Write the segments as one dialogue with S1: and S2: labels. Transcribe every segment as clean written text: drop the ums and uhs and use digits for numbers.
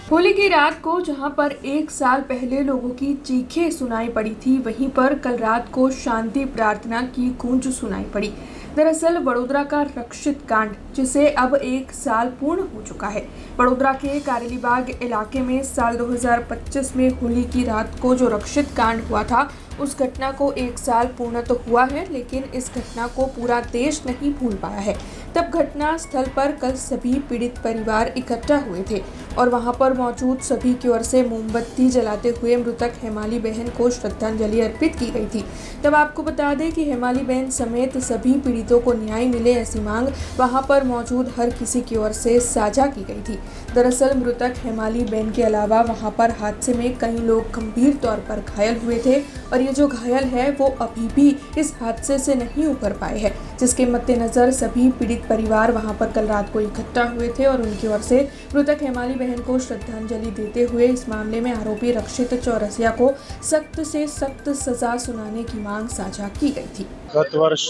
S1: होली की रात को जहां पर एक साल पहले लोगों की चीखें सुनाई पड़ी थी, वहीं पर कल रात को शांति प्रार्थना की गूंज सुनाई पड़ी। दरअसल वडोदरा का रक्षित कांड, जिसे अब एक साल पूर्ण हो चुका है। वडोदरा के कारेलीबाग इलाके में साल 2025 में होली की रात को जो रक्षित कांड हुआ था, उस घटना को एक साल पूर्ण तो हुआ है, लेकिन इस घटना को पूरा देश नहीं भूल पाया है। तब घटना स्थल पर कल सभी पीड़ित परिवार इकट्ठा हुए थे और वहां पर मौजूद सभी की ओर से मोमबत्ती जलाते हुए मृतक हेमाली बहन को श्रद्धांजलि अर्पित की गई थी। तब आपको बता दें कि हेमाली बहन समेत सभी पीड़ितों को न्याय मिले, ऐसी मांग वहां पर मौजूद हर किसी की ओर से साझा की गई थी। दरअसल मृतक हेमाली बहन के अलावा वहां पर हादसे में कई लोग गंभीर तौर पर घायल हुए थे और ये जो घायल है वो अभी भी इस हादसे से नहीं उबर पाए हैं, जिसके मद्देनजर सभी पीड़ित परिवार वहां पर कल रात को इकट्ठा हुए थे और उनकी ओर से मृतक हेमाली बहन को श्रद्धांजलि देते हुए इस मामले में आरोपी रक्षित चौरसिया को सख्त से सख्त सजा सुनाने की मांग साझा की गई थी।
S2: गत वर्ष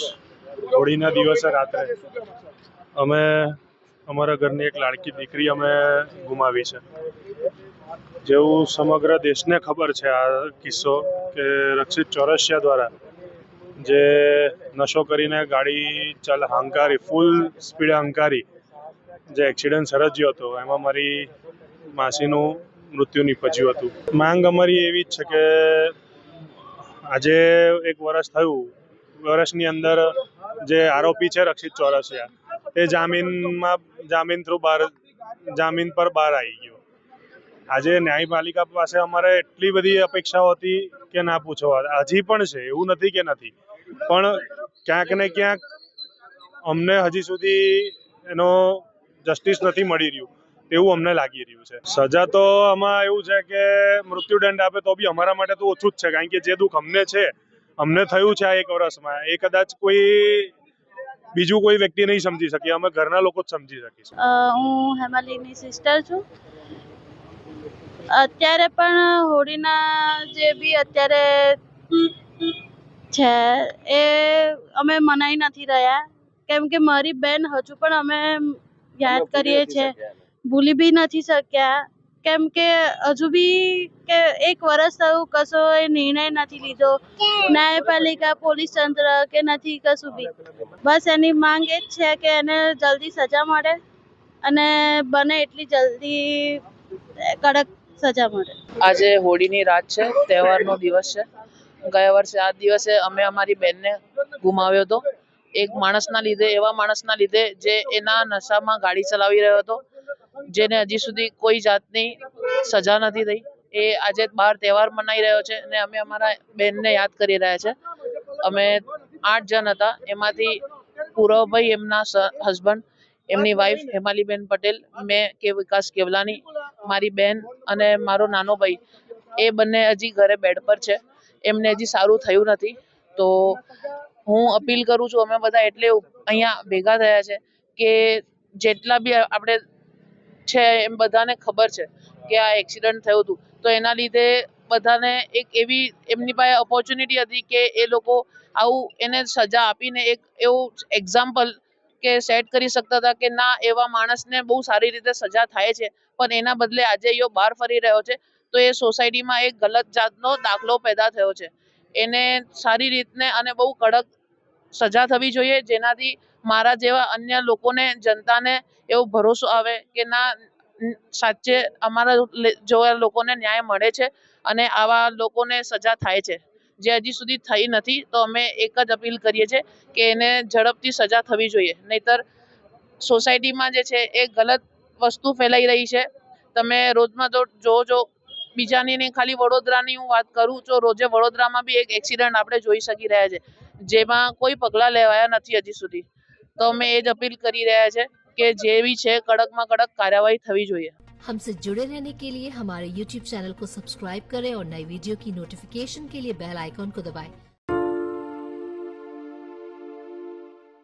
S2: होळीना દિવસે રાત્રે અમે અમારા ઘરની એક લાડકી દીકરી અમે ગુમાવી છે। જેવું સમગ્ર દેશને ખબર છે આ કિસ્સો કે રક્ષિત ચોરસિયા દ્વારા જે નશો કરીને ગાડી હાંકારી ફૂલ સ્પીડે હાંકારી જે એક્સિડન્ટ સર્જ્યો હતો, એમાં મારી માસીનું મૃત્યુ નીપજ્યું હતું। માંગ અમારી એવી જ છે કે આજે એક વર્ષ થયું, વર્ષની અંદર જે આરોપી છે રક્ષિત ચોરસિયા એ જામીન થ્રુ જામીન પર બહાર આવી ગયો। આજે ન્યાયપાલિકા પાસે અમારે એટલી બધી અપેક્ષાઓ હતી કે ના પૂછો, હજી પણ છે, એવું નથી કે નથી, પણ ક્યાંક ને ક્યાંક અમને હજી સુધી એનો જસ્ટિસ નથી મળી રહ્યું એવું અમને લાગી રહ્યું છે। સજા તો આમાં એવું છે કે મૃત્યુદંડ આપે તો બી અમારા માટે તો ઓછું જ છે, કારણ કે જે દુઃખ અમને થયું છે આ એક વર્ષમાં, એ કદાચ કોઈ બીજું કોઈ વ્યક્તિ નહીં સમજી શકે, અમે ઘરના લોકો જ સમજી શકીશું।
S3: હું હેમાલીની સિસ્ટર છું। અત્યારે પણ હોળીના જે બી અત્યારે છે એ અમે મનાઈ નથી રહ્યા, કેમ કે મારી બેન હજુ પણ અમે યાદ કરીએ છીએ, ભૂલી બી નથી શક્યા, કેમ કે હજુ બી કે એક વર્ષ થયું, કશો એ નિર્ણય નથી લીધો, ન્યાયપાલિકા, પોલીસ તંત્ર કે નથી કશું બી। બસ એની માંગ એ જ છે કે એને જલ્દી સજા મળે અને બને એટલી જલ્દી કડક સજા મળે।
S4: આજે હોળીની રાત છે, તહેવારનો દિવસ છે। ગયા વર્ષે આ દિવસે અમે અમારી બેનને ગુમાવ્યો હતો, એક માણસના લીધે, એવા માણસના લીધે જે એના નશામાં ગાડી ચલાવી રહ્યો હતો, જેને હજી સુધી કોઈ જાતની સજા નથી થઈ। એ આજે બહાર તહેવાર મનાઈ રહ્યો છે અને અમે અમારા બેનને યાદ કરી રહ્યા છે। અમે 8 જણ હતા, એમાંથી પૂરવભાઈ એમના હસબન્ડ, એમની વાઈફ હેમાલીબેન પટેલ, મેં કે વિકાસ કેવલાની, મારી બેન અને મારો નાનો ભાઈ, એ બંને હજી ઘરે બેડ પર છે, એમને હજી સારું થયું નથી। તો હું અપીલ કરું છું, અમે બધા એટલે અહીંયા ભેગા થયા છે કે જેટલા બી આપણે છે એમ બધાને ખબર છે કે આ એક્સિડન્ટ થયું હતું, તો એના લીધે બધાને એક એવી એમની પાસે ઓપોર્ચ્યુનિટી હતી કે એ લોકો આવું એને સજા આપીને એક એવું એક્ઝામ્પલ કે સેટ કરી શકતા હતા કે ના, એવા માણસને બહુ સારી રીતે સજા થાય છે, પણ એના બદલે આજે એ બહાર ફરી રહ્યો છે, તો એ સોસાયટીમાં એક ગલત જાતનો દાખલો પેદા થયો છે। એને સારી રીતને અને બહુ કડક સજા થવી જોઈએ, જેનાથી મારા જેવા અન્ય લોકોને, જનતાને એવો ભરોસો આવે કે ના, સાચે અમારા જેવા લોકોને ન્યાય મળે છે અને આવા લોકોને સજા થાય છે, જે હજી સુધી થઈ નથી। તો અમે એક જ અપીલ કરીએ છીએ કે એને ઝડપથી સજા થવી જોઈએ, નહીતર સોસાયટીમાં જે છે એ ગલત વસ્તુ ફેલાઈ રહી છે। તમે રોજમાં તો જો બીજાની નહીં, ખાલી વડોદરાની હું વાત કરું તો રોજે વડોદરામાં બી એક એક્સિડન્ટ આપણે જોઈ શકી રહ્યા છે, જેમાં કોઈ પગલાં લેવાયા નથી હજી સુધી। તો અમે એ જ અપીલ કરી રહ્યા છે કે જે બી છે કડકમાં કડક કાર્યવાही થવી જોઈએ।
S5: हमसे जुड़े रहने के लिए हमारे YouTube चैनल को सब्सक्राइब करें और नई वीडियो की नोटिफिकेशन के लिए बेल आइकॉन को दबाएं।